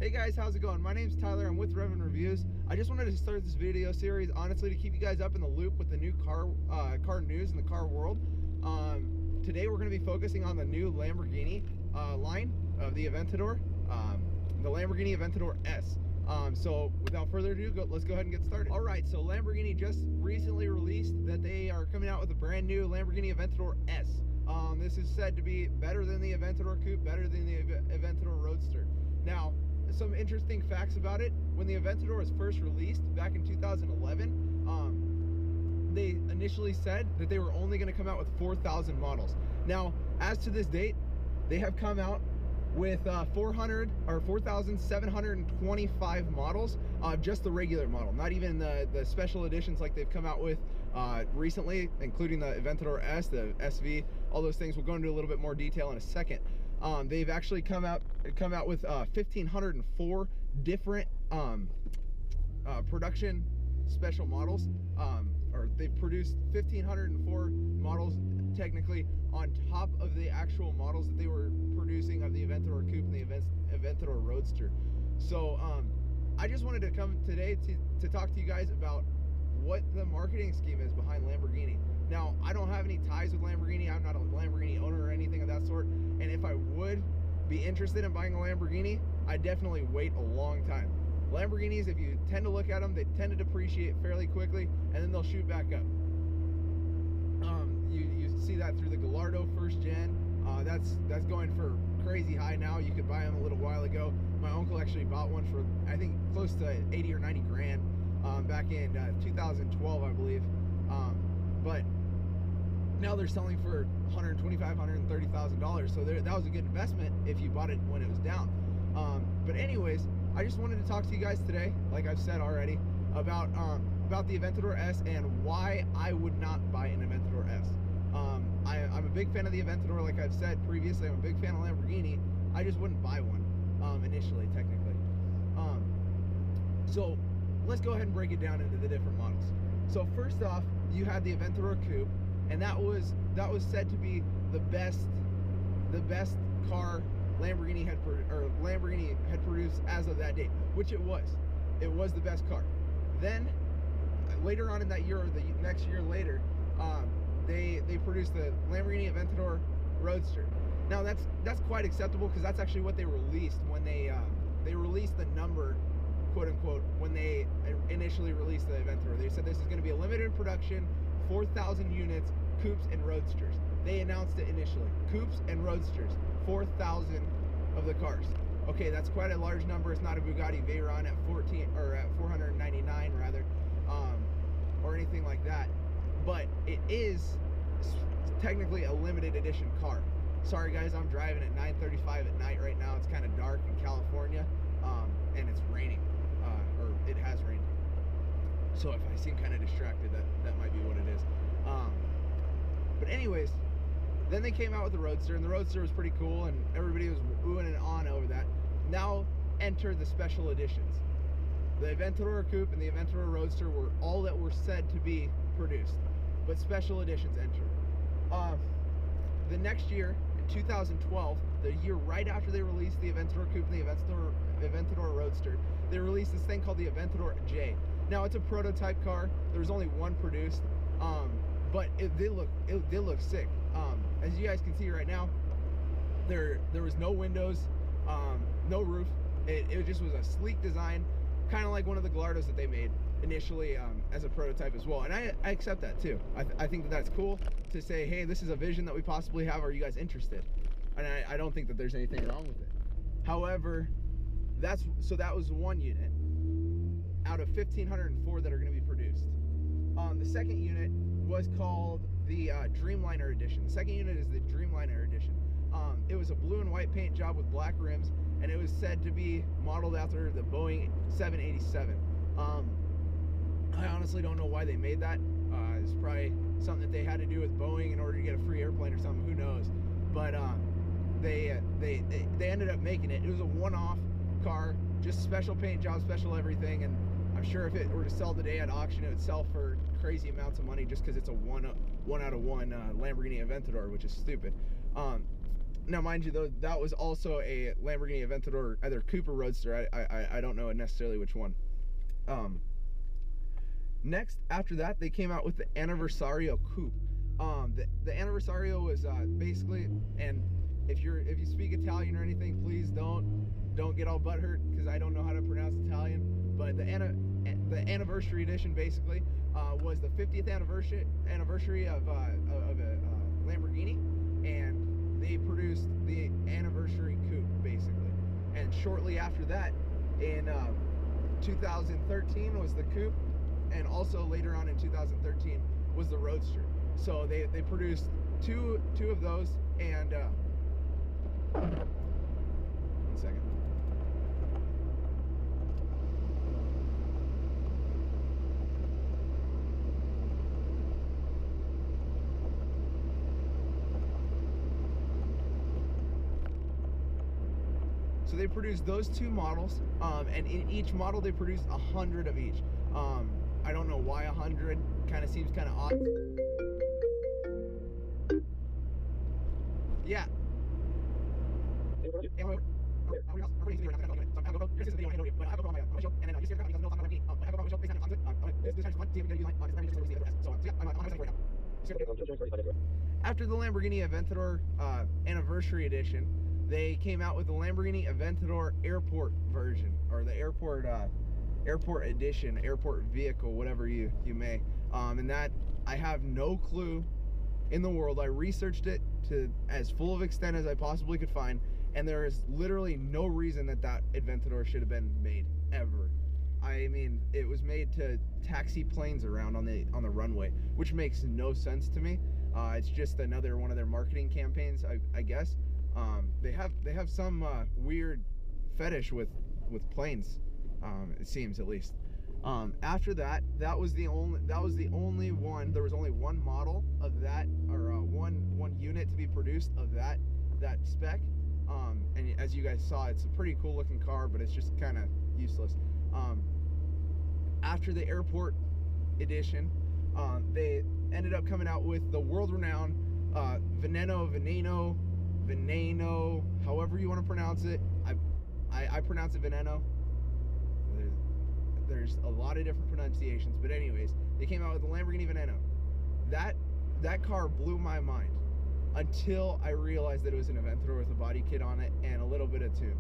Hey guys, how's it going? My name's Tyler. I'm with Revvin Reviews. I just wanted to start this video series, honestly, to keep you guys up in the loop with the new car news in the car world. Today we're going to be focusing on the new Lamborghini line of the Aventador, the Lamborghini Aventador S. So without further ado, let's go ahead and get started. All right, so Lamborghini just recently released that they are coming out with a brand new Lamborghini Aventador S. This is said to be better than the Aventador Coupe, better than the Aventador Roadster. Now, some interesting facts about it: when the Aventador was first released back in 2011, they initially said that they were only going to come out with 4,000 models. Now, as to this date, they have come out with 4,725 models, just the regular model, not even the special editions like they've come out with recently, including the Aventador S, the SV, all those things. We'll go into a little bit more detail in a second. They've actually come out with 1,504 different production special models, or they've produced 1,504 models technically on top of the actual models that they were producing of the Aventador Coupe and the Aventador Roadster. So I just wanted to come today to talk to you guys about what the marketing scheme is behind Lamborghini. Now, I don't have any ties with Lamborghini. I'm not a Lamborghini owner or anything of that sort, and if I would be interested in buying a Lamborghini, I'd definitely wait a long time. Lamborghinis, if you tend to look at them, they tend to depreciate fairly quickly, and then they'll shoot back up. You see that through the Gallardo first gen. That's going for crazy high now. You could buy them a little while ago. My uncle actually bought one for, I think, close to 80 or 90 grand back in 2012, I believe. But now they're selling for $125,000, $130,000. So that was a good investment if you bought it when it was down. But anyways, I just wanted to talk to you guys today, like I've said already, about the Aventador S and why I would not buy an Aventador S. I'm a big fan of the Aventador, like I've said previously. I'm a big fan of Lamborghini. I just wouldn't buy one initially, technically. So let's go ahead and break it down into the different models. So first off, you had the Aventador Coupe, and that was said to be the best car Lamborghini had produced as of that date, which it was. It was the best car. Then later on in that year, or the next year later, they produced the Lamborghini Aventador Roadster. Now that's quite acceptable, because that's actually what they released when they released the number, quote unquote, when they initially released the Aventador. They said this is going to be a limited production, 4,000 units, coupes and roadsters. They announced it initially, coupes and roadsters, 4,000 of the cars. Okay, that's quite a large number. It's not a Bugatti Veyron at 499 rather, or anything like that. But it is technically a limited edition car. Sorry guys, I'm driving at 9:35 at night right now. It's kind of dark in California, and it's raining, or it has rained. So if I seem kind of distracted, that might be what it is. But anyways, then they came out with the Roadster, and the Roadster was pretty cool, and everybody was oohing and ahhing over that. Now enter the special editions. The Aventador Coupe and the Aventador Roadster were all that were said to be produced, but special editions entered. The next year, in 2012, the year right after they released the Aventador Coupe and the Aventador Roadster, they released this thing called the Aventador J. Now, it's a prototype car. There was only one produced, but it did look sick. As you guys can see right now, there was no windows, no roof. It just was a sleek design, kind of like one of the Gallardos that they made initially as a prototype as well. And I accept that too. I think that's cool to say, hey, this is a vision that we possibly have. Are you guys interested? And I don't think that there's anything wrong with it. However, that was one unit out of 1,504 that are going to be produced. The second unit was called the Dreamliner Edition. The second unit is the Dreamliner Edition. It was a blue and white paint job with black rims, and it was said to be modeled after the Boeing 787. I honestly don't know why they made that. It's probably something that they had to do with Boeing in order to get a free airplane or something. Who knows? But they ended up making it. It was a one-off car, just special paint job, special everything, and I'm sure if it were to sell today at auction, it would sell for crazy amounts of money just because it's a one out of one Lamborghini Aventador, which is stupid. Now, mind you, though, that was also a Lamborghini Aventador, either coupe or roadster. I don't know necessarily which one. Next, after that, they came out with the Anniversario coupe. The Anniversario was basically, and if you speak Italian or anything, please don't get all butthurt because I don't know how to pronounce Italian. But the anniversary edition basically was the 50th anniversary of a Lamborghini, and they produced the anniversary coupe basically. And shortly after that, in 2013 was the coupe, and also later on in 2013 was the roadster. So they produced two of those, and 1 second. So they produced those two models, and in each model they produced 100 of each. I don't know why 100. Kind of seems kind of odd. Yeah. After the Lamborghini Aventador Anniversary Edition, they came out with the Lamborghini Aventador Airport version, or the Airport Edition, Airport Vehicle, whatever you may. And that, I have no clue in the world. I researched it to as full of extent as I possibly could find, and there is literally no reason that Aventador should have been made ever. I mean, it was made to taxi planes around on the runway, which makes no sense to me. It's just another one of their marketing campaigns, I guess. They have some weird fetish with planes, it seems, at least. After that, that was the only one. There was only one model of that, or one unit to be produced of that spec. And as you guys saw, it's a pretty cool looking car, but it's just kind of useless. After the Airport Edition, they ended up coming out with the world-renowned Veneno, however you want to pronounce it. I pronounce it Veneno. There's a lot of different pronunciations, but anyways, they came out with the Lamborghini Veneno. That car blew my mind until I realized that it was an Aventador with a body kit on it and a little bit of tune.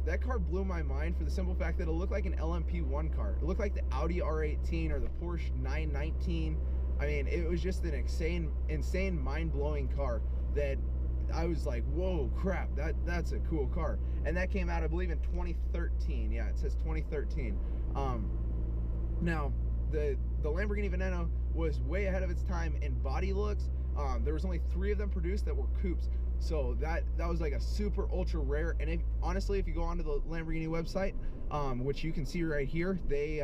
That car blew my mind for the simple fact that it looked like an LMP1 car. It looked like the Audi R18 or the Porsche 919. I mean, it was just an insane, mind-blowing car that I was like, whoa, crap, that's a cool car. And that came out, I believe, in 2013. Yeah, it says 2013. Now, the Lamborghini Veneno was way ahead of its time in body looks. There was only 3 of them produced that were coupes. So that was like a super ultra rare. And honestly, if you go onto the Lamborghini website, which you can see right here, they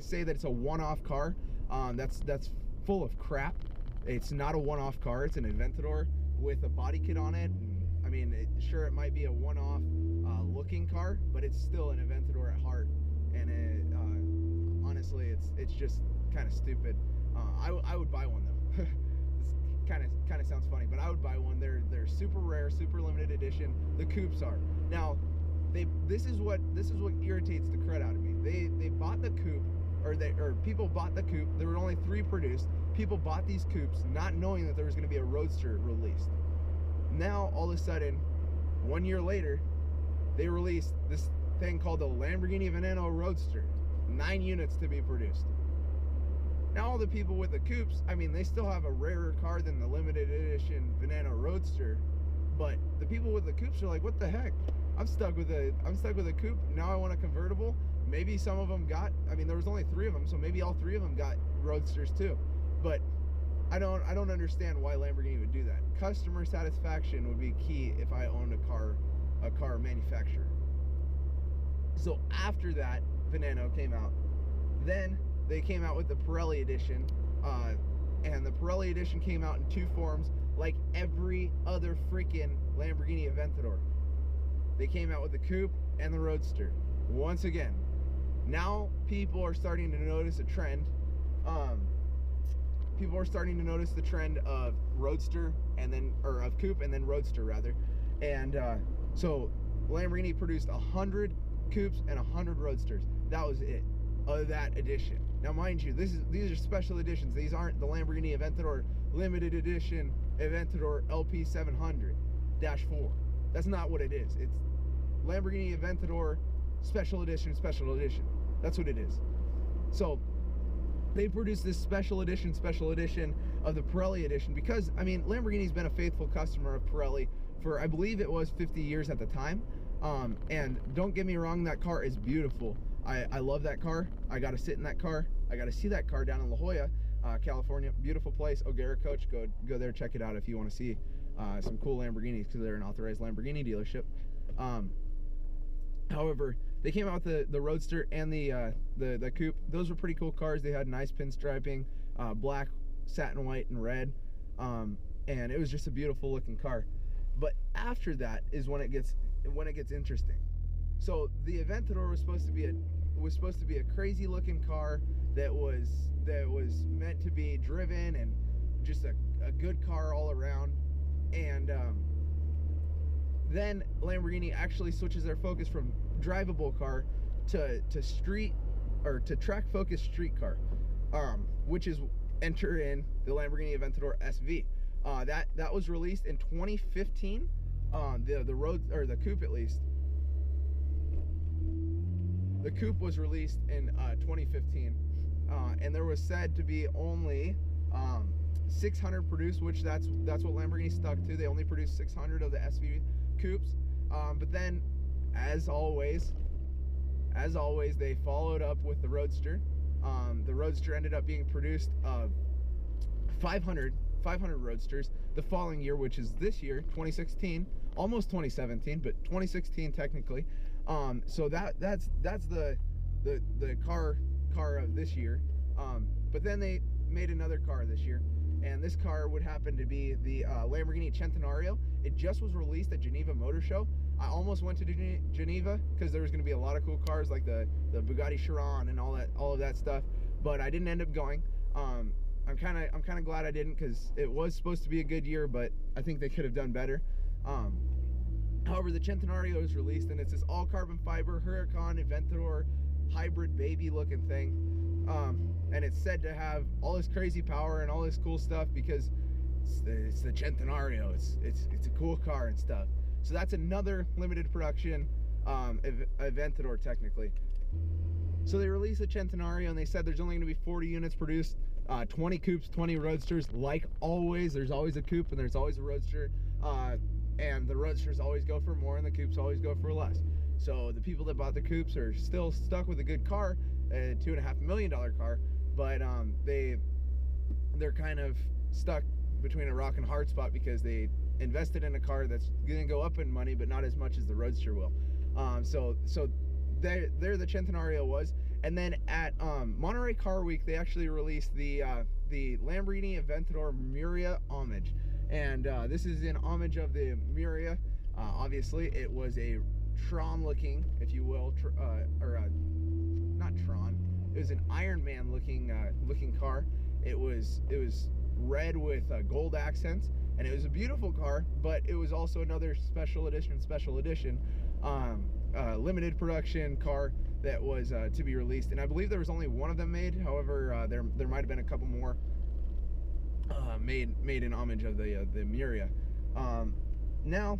say that it's a one-off car. That's full of crap. It's not a one-off car. It's an Aventador with a body kit on it. I mean, sure, it might be a one-off looking car, but it's still an Aventador at heart. And honestly, it's just kind of stupid. I would buy one though. Kind of sounds funny, but I would buy one. They're super rare, super limited edition. The coupes are. Now, this is what irritates the crud out of me. They bought the coupe, or people bought the coupe. There were only 3 produced. People bought these coupes not knowing that there was going to be a roadster released. Now, all of a sudden, 1 year later, they released this thing called the Lamborghini Veneno Roadster. 9 units to be produced. Now, all the people with the coupes, I mean, they still have a rarer car than the limited edition Veneno Roadster, but the people with the coupes are like, what the heck? I'm stuck with a coupe. Now I want a convertible. Maybe some of them got, I mean, there was only 3 of them, so maybe all 3 of them got roadsters too. But I don't understand why Lamborghini would do that. Customer satisfaction would be key if I owned a car manufacturer. So after that Veneno came out, then they came out with the Pirelli edition, and the Pirelli edition came out in 2 forms, like every other freaking Lamborghini Aventador. They came out with the coupe and the roadster. Once again, now people are starting to notice a trend. people are starting to notice the trend of roadster and then, or of coupe and then roadster rather. And so Lamborghini produced 100 coupes and 100 roadsters. That was it of that edition. Now mind you, these are special editions. These aren't the Lamborghini Aventador limited edition Aventador LP 700-4. That's not what it is. It's Lamborghini Aventador special edition. That's what it is. So they produced this special edition of the Pirelli edition because, I mean, Lamborghini's been a faithful customer of Pirelli for, I believe it was 50 years at the time. And don't get me wrong, that car is beautiful. I love that car. I got to sit in that car. I got to see that car down in La Jolla, California. Beautiful place. O'Gara Coach. Go there, check it out if you want to see some cool Lamborghinis, because they're an authorized Lamborghini dealership. However, they came out with the Roadster and the Coupe. Those were pretty cool cars. They had nice pinstriping, black, satin white, and red, and it was just a beautiful looking car. But after that is when it gets interesting. So the Aventador was supposed to be a crazy looking car that was meant to be driven and just a good car all around. And then Lamborghini actually switches their focus from drivable car to street, or to track focused street car, which is enter in the Lamborghini Aventador SV. That was released in 2015. The road, or the Coupe at least. The Coupe was released in 2015, and there was said to be only 600 produced, which that's what Lamborghini stuck to. They only produced 600 of the SV Coupes. But then, as always, they followed up with the Roadster. The Roadster ended up being produced 500 Roadsters the following year, which is this year, 2016, almost 2017, but 2016 technically. So that's the car of this year. But then they made another car this year, and this car would happen to be the Lamborghini Centenario. It just was released at Geneva Motor Show. I almost went to Geneva because there was going to be a lot of cool cars like the Bugatti Chiron and all of that stuff, but I didn't end up going. I'm kind of glad I didn't, because it was supposed to be a good year, but I think they could have done better. However, the Centenario is released, and it's this all carbon fiber Huracan Aventador hybrid baby looking thing, and it's said to have all this crazy power and all this cool stuff because it's the Centenario. It's a cool car and stuff. So that's another limited production Aventador technically. So they released the Centenario, and they said there's only going to be 40 units produced, 20 coupes, 20 roadsters. Like always, there's always a coupe and there's always a roadster, and the roadsters always go for more and the coupes always go for less. So the people that bought the coupes are still stuck with a good car, a $2.5 million car, but they're kind of stuck between a rock and hard spot because they invested in a car that's going to go up in money, but not as much as the roadster will. So there the Centenario was. And then at Monterey Car Week, they actually released the Lamborghini Aventador Miura Homage, and this is in homage of the Miura. Obviously, it was a Tron-looking, if you will, not Tron. It was an Iron Man looking car. It was red with gold accents, and it was a beautiful car. But it was also another special edition, limited production car that was to be released, and I believe there was only one of them made. However, there might have been a couple more made in homage of the Miura. Now,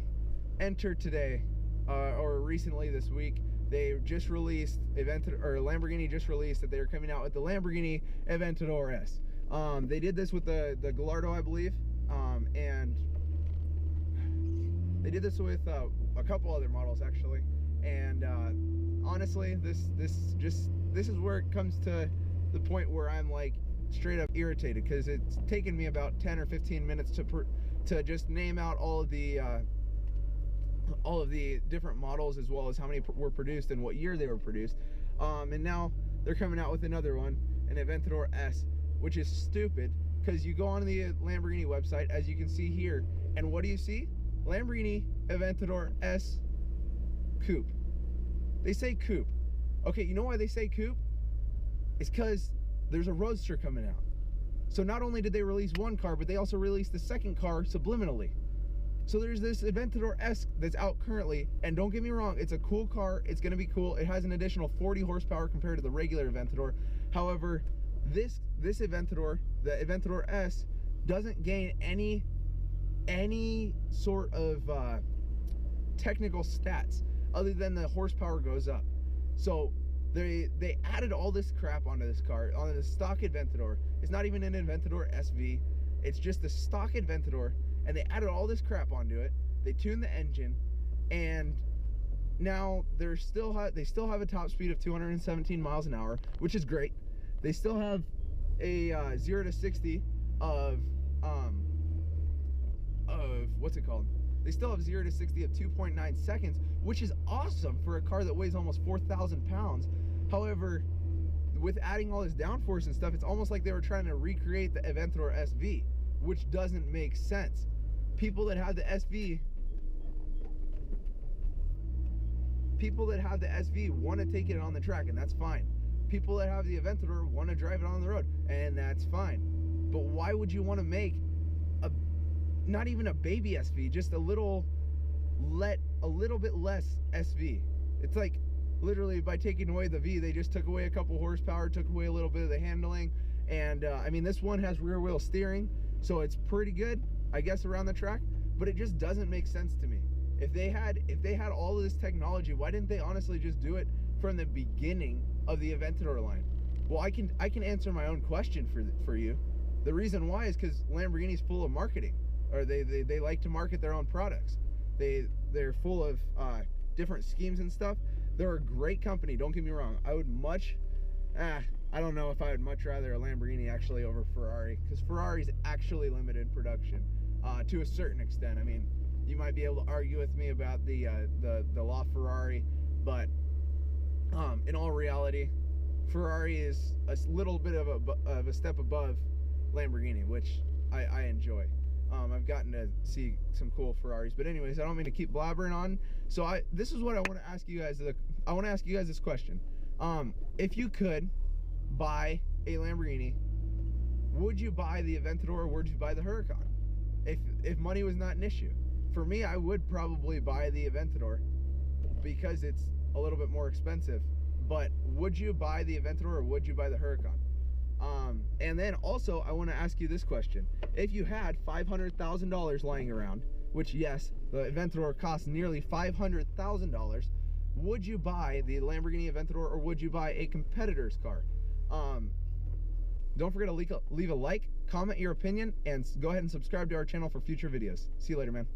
enter today, or recently this week, they just released Lamborghini just released that they are coming out with the Lamborghini Aventador S. They did this with the Gallardo, I believe, and they did this with a couple other models actually. And honestly, this is where it comes to the point where I'm like straight up irritated, because it's taken me about 10 or 15 minutes to just name out all of the different models, as well as how many were produced and what year they were produced. And now they're coming out with another one, an Aventador S, which is stupid, because you go on the Lamborghini website, as you can see here, and what do you see? Lamborghini Aventador S Coupe. They say coupe. Okay, you know why they say coupe? It's because there's a roadster coming out. So not only did they release one car, but they also released the second car subliminally. So there's this Aventador S that's out currently, and don't get me wrong, it's a cool car. It's going to be cool. It has an additional 40 horsepower compared to the regular Aventador. However, this Aventador, the Aventador S, doesn't gain any sort of technical stats other than the horsepower goes up. So they added all this crap onto this car, onto the stock Aventador. It's not even an Aventador SV. It's just the stock Aventador, and they added all this crap onto it. They tuned the engine, and now they still have a top speed of 217 miles an hour, which is great. They still have a 0 to 60 of what's it called? They still have 0 to 60 of 2.9 seconds, which is awesome for a car that weighs almost 4,000 pounds. However, with adding all this downforce and stuff, it's almost like they were trying to recreate the Aventador SV, which doesn't make sense. People that have the SV want to take it on the track, and that's fine. People that have the Aventador want to drive it on the road, and that's fine. But why would you want to make not even a baby SV, just a little bit less SV? It's like literally by taking away the V, they just took away a couple horsepower, took away a little bit of the handling, and I mean, this one has rear wheel steering, so it's pretty good, I guess, around the track. But it just doesn't make sense to me. If they had all of this technology, why didn't they honestly just do it from the beginning of the Aventador line? Well, I can answer my own question for you. The reason why is because Lamborghini's full of marketing, or they like to market their own products. They're full of different schemes and stuff. They're a great company, don't get me wrong. I would I don't know if I would much rather a Lamborghini actually over Ferrari, because Ferrari's actually limited production to a certain extent. I mean, you might be able to argue with me about the LaFerrari, but in all reality, Ferrari is a little bit of a step above Lamborghini, which I enjoy. I've gotten to see some cool Ferraris, but anyways, I don't mean to keep blabbering on. So this is what I want to ask you guys. I want to ask you guys this question: if you could buy a Lamborghini, would you buy the Aventador or would you buy the Huracan? If money was not an issue, for me, I would probably buy the Aventador because it's a little bit more expensive. But would you buy the Aventador or would you buy the Huracan? And then also, I want to ask you this question. If you had $500,000 lying around, which yes, the Aventador costs nearly $500,000, would you buy the Lamborghini Aventador or would you buy a competitor's car? Don't forget to leave a like, comment your opinion, and go ahead and subscribe to our channel for future videos. See you later, man.